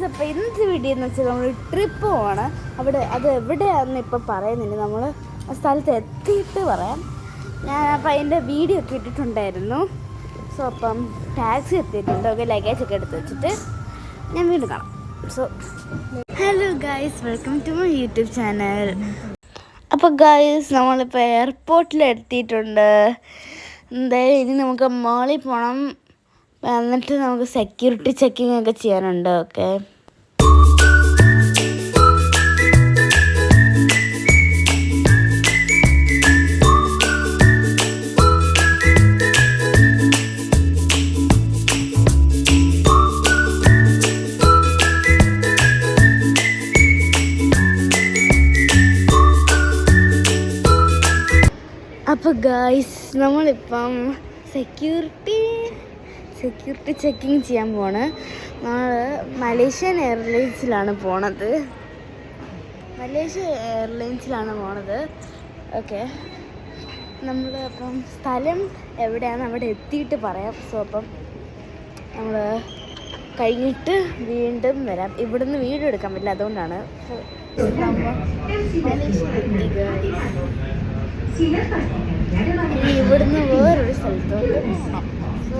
Guys, അപ്പോൾ ഇന്നത്തെ video എന്ന് വെച്ചാൽ നമ്മൾ ട്രിപ്പ് പോവാണ്. അത് എവിടെയാണെന്ന് ഇപ്പോൾ പറയുന്നില്ല, നമ്മൾ ആ സ്ഥലത്ത് എത്തിയിട്ട് പറയാം. ഞാൻ അപ്പോൾ അതിൻ്റെ വീഡിയോ ഒക്കെ ഇട്ടിട്ടുണ്ടായിരുന്നു. സോ അപ്പം ടാക്സി എത്തിയിട്ടുണ്ട്. ഓക്കെ, ലഗേജൊക്കെ എടുത്ത് വെച്ചിട്ട് ഞാൻ വീണ്ടും കാണാം. So hello guys, welcome to my YouTube channel. അപ്പോൾ ഗൈസ്, നമ്മളിപ്പോൾ എയർപോർട്ടിൽ എത്തിയിട്ടുണ്ട്. എന്തായാലും ഇനി നമുക്ക് മോളിൽ പോകണം. എന്നിട്ട് നമുക്ക് സെക്യൂരിറ്റി ചെക്കിംഗ് ഒക്കെ ചെയ്യാനുണ്ട്. ഓക്കെ, അപ്പോൾ ഗൈസ്, നമ്മളിപ്പം സെക്യൂരിറ്റി ചെക്കിങ് ചെയ്യാൻ പോണ്. നമ്മൾ മലേഷ്യൻ എയർലൈൻസിലാണ് പോണത്. ഓക്കെ, നമ്മൾ അപ്പം സ്ഥലം എവിടെയാണ് അവിടെ എത്തിയിട്ട് പറയാം. സോ അപ്പം നമ്മൾ കഴിഞ്ഞിട്ട് വീണ്ടും വരാം. ഇവിടുന്ന് വീഡിയോ എടുക്കാൻ പറ്റില്ല, അതുകൊണ്ടാണ്. നമ്മൾ മലേഷ്യ എത്തി ഗൈസ്. ഇനി ഇവിടുന്ന് വേറൊരു സ്ഥലത്തോട്ട് പോകണം. സോ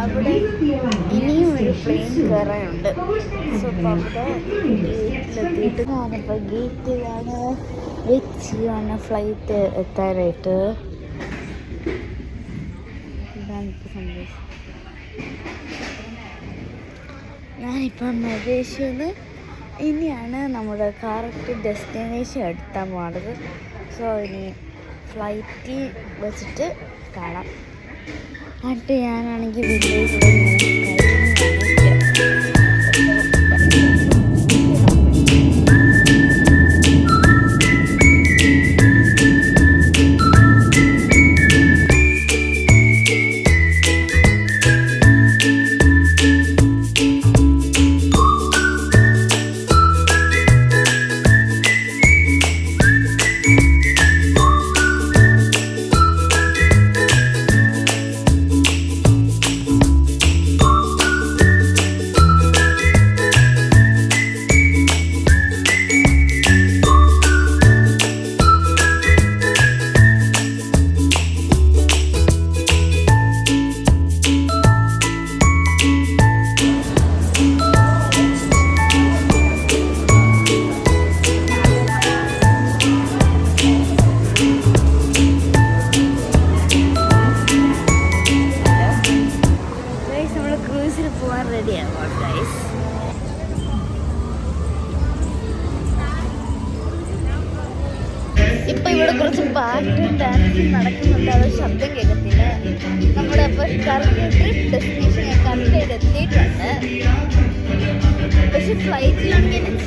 അവിടെ ഇനിയും ഒരു പ്ലെയിൻ കയറാനുണ്ട്. സോ അപ്പോൾ അവിടെ ഗേറ്റിലെത്തിയിട്ട് ഞാനിപ്പോൾ ഗേറ്റിലാണ് വെയിറ്റ് ചെയ്യുകയാണ് ഫ്ലൈറ്റ് എത്താനായിട്ട്. ഇതാണിപ്പോൾ സന്ദേശം. ഞാനിപ്പം മലേഷ്യന്ന് ഇനിയാണ് നമ്മുടെ കറക്റ്റ് ഡെസ്റ്റിനേഷൻ എടുത്താൽ പോണത്. സോ ഇനി ഫ്ലൈറ്റിൽ വെച്ചിട്ട് കാണാം. എന്നിട്ട് ഞാനാണെങ്കിൽ വില്ലേജിൽ പോകാൻ റെഡിയാവാം ഗൈസ്. ഇപ്പം ഇവിടെ കുറച്ച് പാട്ടും ഡാൻസും നടക്കുന്നുണ്ട്. അത് ശബ്ദം കേൾക്കത്തില്ല. നമ്മുടെ അപ്പോൾ കറക്റ്റ് ഡെസ്റ്റിനേഷൻ ഞാൻ കറക്റ്റായിട്ട് എത്തിയിട്ടുണ്ട്. പക്ഷെ ഫ്ലൈറ്റിലാണെങ്കിൽ എന്നെ